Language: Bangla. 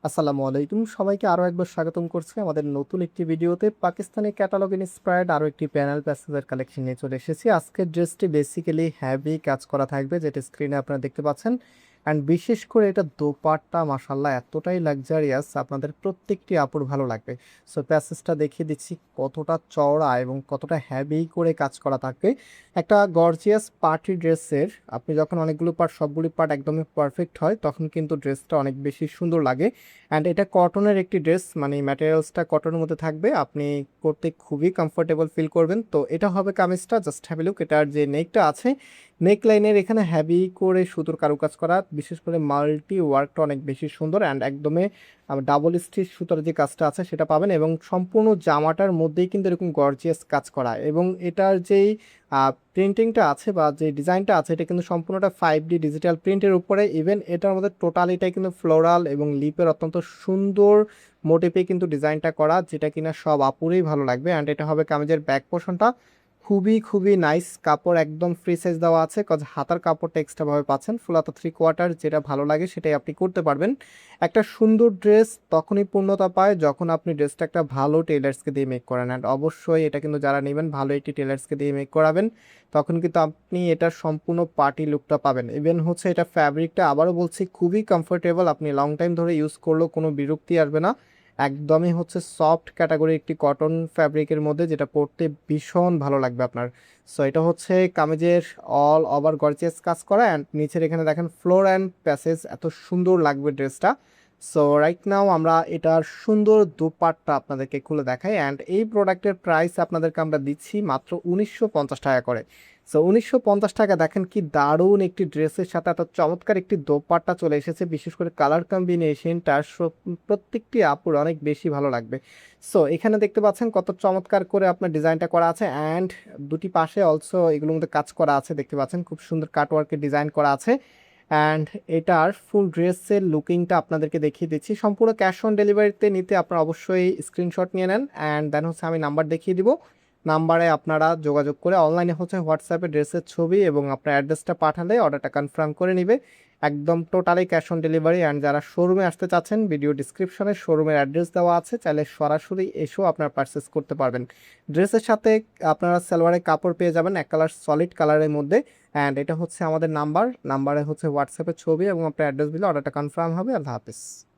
আসসালামু আলাইকুম, সবাইকে আরো একবার স্বাগতম করছি আমাদের নতুন একটি ভিডিওতে। পাকিস্তানি ক্যাটালগ ইন্সপায়ার্ড আরো একটি প্যানেল প্যাসেজের কালেকশন নিয়ে চলে এসেছি। আজকের ড্রেসটি বেসিক্যালি হেভি কাজ করা থাকবে, যেটা স্ক্রিনে আপনারা দেখতে পাচ্ছেন। অ্যান্ড বিশেষ করে এটা দোপাট্টা মাশাল্লাহ এতটাই লাক্সারিয়াস, আপনাদের প্রত্যেকটি আপুর ভালো লাগবে। সো প্যাসেজটা দেখিয়ে দিচ্ছি কতটা চওড়া এবং কতটা হেভি করে কাজ করা থাকবে। একটা গর্জিয়াস পার্টি ড্রেসের আপনি যখন অনেকগুলো পার্ট সবগুলি পার্ট একদমই পারফেক্ট হয়, তখন কিন্তু ড্রেসটা অনেক বেশি সুন্দর লাগে। অ্যান্ড এটা কটনের একটি ড্রেস, মানে ম্যাটেরিয়ালসটা কটনের মধ্যে থাকবে, আপনি করতে খুবই কমফোর্টেবল ফিল করবেন। তো এটা হবে কামিজটা, জাস্ট হ্যাভ এ লুক। এটার যে নেকটা আছে, নেক লাইনের এখানে হ্যাভি করে সুতোর কারুকাজ করা, বিশেষ করে মাল্টি ওয়ার্কটা অনেক বেশি সুন্দর। অ্যান্ড একদমই ডাবল স্টিচ সুতোর যে কাজটা আছে সেটা পাবেন, এবং সম্পূর্ণ জামাটার মধ্যেই কিন্তু এরকম গর্জিয়াস কাজ করা। এবং এটার যেই প্রিন্টিংটা আছে বা যে ডিজাইনটা আছে, এটা কিন্তু সম্পূর্ণটা 5D ডিজিটাল প্রিন্টের উপরে। ইভেন এটার মধ্যে টোটালিটাই কিন্তু ফ্লোরাল এবং লিপের অত্যন্ত সুন্দর মোটিভে কিন্তু ডিজাইনটা করা, যেটা কিনা সব আপুরেই ভালো লাগবে। অ্যান্ড এটা হবে কামিজের ব্যাক পোর্শনটা, খুবই খুবই নাইস কাপড়, একদম ফ্রি সাইজ দেওয়া আছে, কজ হাতার কাপড়টা এক্সট্রা ভাবে পাচ্ছেন। ফুল হাতা 3/4, যেটা ভালো লাগে সেটাই আপনি করতে পারবেন। একটা সুন্দর ড্রেস তখনই পূর্ণতা পায় যখন আপনি ড্রেসটা একটা ভালো টেলার্সকে দিয়ে মেক করেন। অ্যান্ড অবশ্যই এটা কিন্তু যারা নেবেন ভালো একটি টেলার্সকে দিয়ে মেক করাবেন, তখন কিন্তু আপনি এটার সম্পূর্ণ পার্টি লুকটা পাবেন। ইভেন হচ্ছে এটা ফ্যাব্রিকটা আবারও বলছি খুবই কমফোর্টেবল, আপনি লং টাইম ধরে ইউজ করলেও কোনো বিরক্তি আসবে না। একদমই হচ্ছে সফট ক্যাটাগরি একটি কটন ফ্যাব্রিকের মধ্যে, যেটা পরতে ভীষণ ভালো লাগবে আপনার। সো এটা হচ্ছে কামিজের অল ওভার গর্জিয়াস কাজ করা, অ্যান্ড নিচের এখানে দেখেন ফ্লোর অ্যান্ড প্যাসেজ, এত সুন্দর লাগবে ড্রেসটা। সো রাইট নাও আমরা এটার সুন্দর দোপাট্টা আপনাদেরকে খুলে দেখাই। অ্যান্ড এই প্রোডাক্টের প্রাইস আপনাদেরকে আমরা দিচ্ছি মাত্র 1950 টাকা করে। সো 1950 টাকা, দেখেন কি দারুণ একটি ড্রেসের সাথে এত চমৎকার একটি দোপাট্টা চলে এসেছে। বিশেষ করে কালার কম্বিনেশনটা প্রত্যেকটি আপুর অনেক বেশি ভালো লাগবে। সো এখানে দেখতে পাচ্ছেন কত চমৎকার করে আপনার ডিজাইনটা করা আছে, অ্যান্ড দুটি পাশে অলসো এগুলোর মধ্যে কাজ করা আছে, দেখতে পাচ্ছেন খুব সুন্দর কাটওয়ার্কের ডিজাইন করা আছে। অ্যান্ড এটার ফুল ড্রেসের লুকিংটা আপনাদেরকে দেখিয়ে দিচ্ছি। সম্পূর্ণ ক্যাশ অন ডেলিভারিতে নিতে আপনারা অবশ্যই স্ক্রিনশট নিয়ে নেন, অ্যান্ড দেন হচ্ছে আমি নাম্বার দেখিয়ে দিব। নাম্বারে আপনারা যোগাযোগ করে অনলাইনে হচ্ছে হোয়াটসঅ্যাপে ড্রেসের ছবি এবং আপনার অ্যাড্রেসটা পাঠালে অর্ডারটা কনফার্ম করে নিবে। একদম totally cash on delivery. And যারা শোরুমে আসতে চাচ্ছেন, ভিডিও ডিসক্রিপশনে শোরুমের অ্যাড্রেস দেওয়া আছে, চাইলে সরাসরি এসেও আপনারা পারচেস করতে পারবেন। ড্রেসের সাথে আপনারা সালোয়ারের কাপড় পেয়ে যাবেন এক কালার সলিড কালারের মধ্যে। অ্যান্ড এটা হচ্ছে আমাদের নাম্বারে হচ্ছে হোয়াটসঅ্যাপে ছবি এবং আপনার অ্যাড্রেস দিলে অর্ডারটা কনফার্ম হবে। আল্লাহ হাফিজ।